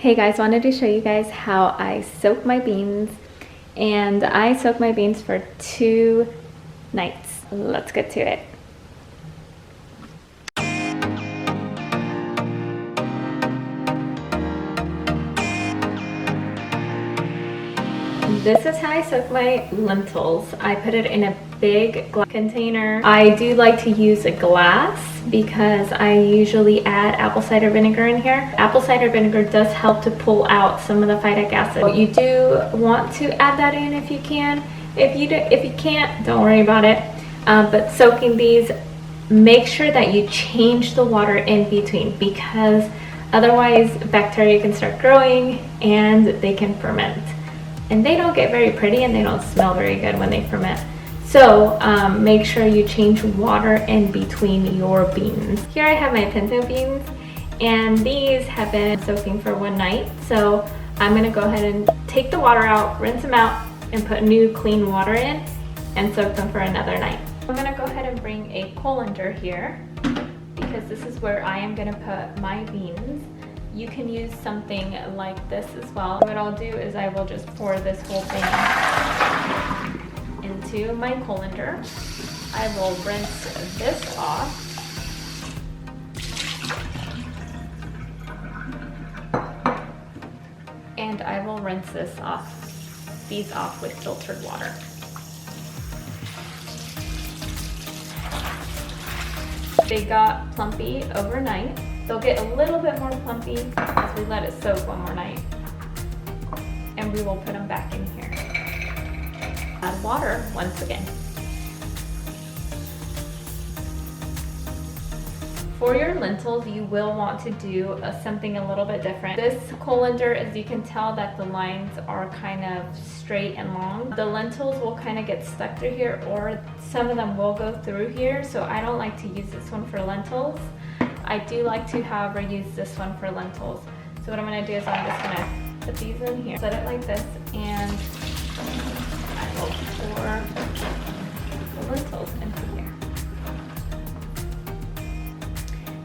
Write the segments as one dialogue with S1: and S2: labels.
S1: Hey guys, wanted to show you guys how I soak my beans, and I soak my beans for 2 nights. Let's get to it. This is how I soak my lentils. I put it in a big glass container. I do like to use a glass because I usually add apple cider vinegar in here. Apple cider vinegar does help to pull out some of the phytic acid. You do want to add that in if you can. If you can't, don't worry about it. But soaking these, make sure that you change the water in between, because otherwise bacteria can start growing and they can ferment. And they don't get very pretty and they don't smell very good when they ferment. So make sure you change water in between your beans. Here I have my pinto beans, and these have been soaking for 1 night. So I'm gonna go ahead and take the water out, rinse them out, and put new clean water in and soak them for another night. I'm gonna go ahead and bring a colander here because this is where I am gonna put my beans. You can use something like this as well. What I'll do is I will just pour this whole thing into my colander. I will rinse this off. And I will rinse these off with filtered water. They got plumpy overnight. They'll get a little bit more plumpy as we let it soak 1 more night. And we will put them back in here. Add water once again. For your lentils, you will want to do something a little bit different. This colander, as you can tell that the lines are kind of straight and long. The lentils will kind of get stuck through here, or some of them will go through here. So I don't like to use this one for lentils. I do like to, however, use this one for lentils. So what I'm going to do is I'm just going to put these in here, set it like this, and I will pour the lentils into here.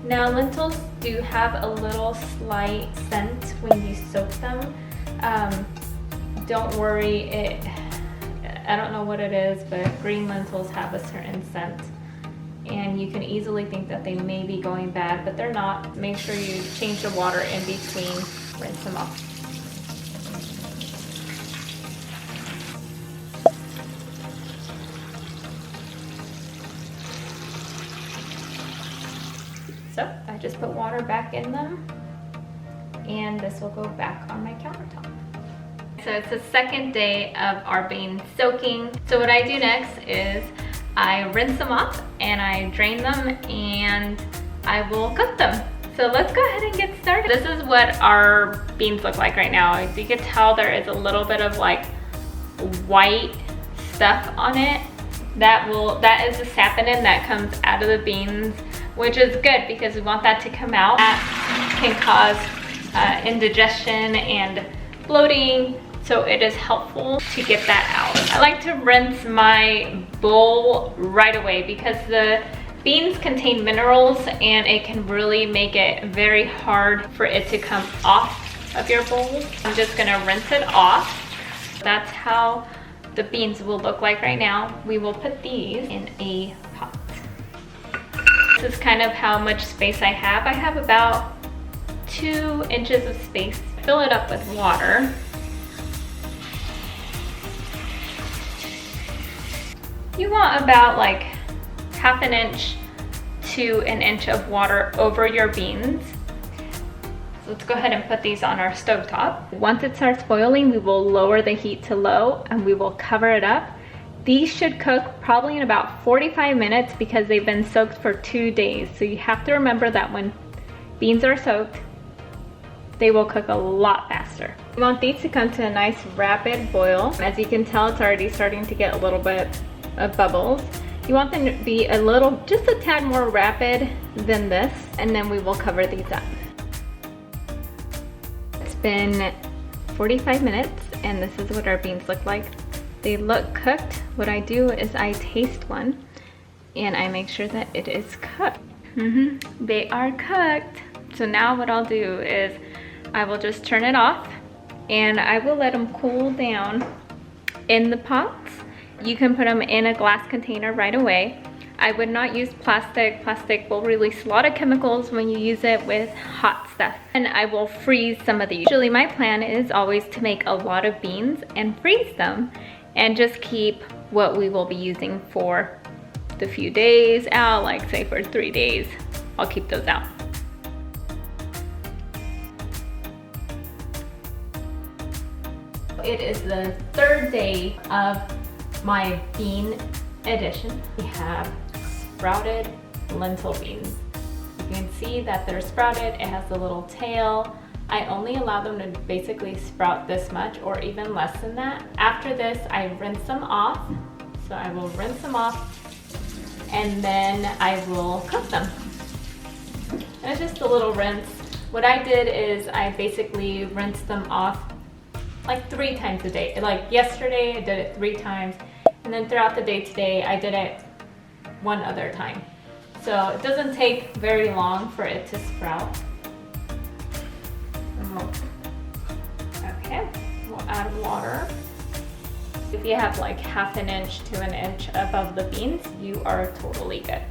S1: Now lentils do have a little slight scent when you soak them. Don't worry, I don't know what it is, but green lentils have a certain scent. And you can easily think that they may be going bad, but they're not. Make sure you change the water in between, rinse them off. So I just put water back in them, and this will go back on my countertop. So it's the second day of our bean soaking. So what I do next is I rinse them off and I drain them, and I will cook them. So let's go ahead and get started. This is what our beans look like right now. As you can tell, there is a little bit of like white stuff on it. That is the saponin that comes out of the beans, which is good because we want that to come out. That can cause indigestion and bloating. So it is helpful to get that out. I like to rinse my bowl right away because the beans contain minerals and it can really make it very hard for it to come off of your bowl. I'm just gonna rinse it off. That's how the beans will look like right now. We will put these in a pot. This is kind of how much space I have. I have about 2 inches of space. Fill it up with water. You want about like 1/2 inch to 1 inch of water over your beans. So let's go ahead and put these on our stovetop. Once it starts boiling, we will lower the heat to low and we will cover it up. These should cook probably in about 45 minutes because they've been soaked for 2 days. So you have to remember that when beans are soaked, they will cook a lot faster. You want these to come to a nice rapid boil. As you can tell, it's already starting to get a little bit of bubbles. You want them to be just a tad more rapid than this, and then we will cover these up. It's been 45 minutes and this is what our beans look like. They look cooked. What I do is I taste one and I make sure that it is cooked. They are cooked. So now what I'll do is I will just turn it off and I will let them cool down in the pots. You can put them in a glass container right away. I would not use plastic. Plastic will release a lot of chemicals when you use it with hot stuff. And I will freeze some of these. Usually my plan is always to make a lot of beans and freeze them and just keep what we will be using for the few days out, like say for 3 days. I'll keep those out. It is the 3rd day of my bean edition. We have sprouted lentil beans. You can see that they're sprouted. It has a little tail. I only allow them to basically sprout this much or even less than that. After this, I rinse them off. So I will rinse them off and then I will cook them. And it's just a little rinse. What I did is I basically rinsed them off like 3 times a day. Like yesterday, I did it 3 times. And then throughout the day today, I did it 1 other time. So it doesn't take very long for it to sprout. Okay, we'll add water. If you have like 1/2 inch to 1 inch above the beans, you are totally good.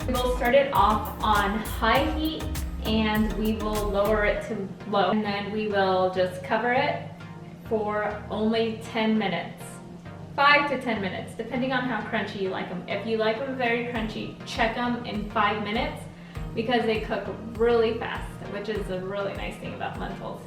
S1: We'll start it off on high heat and we will lower it to low. And then we will just cover it for only 10 minutes. 5 to 10 minutes, depending on how crunchy you like them. If you like them very crunchy, check them in 5 minutes because they cook really fast, which is a really nice thing about lentils.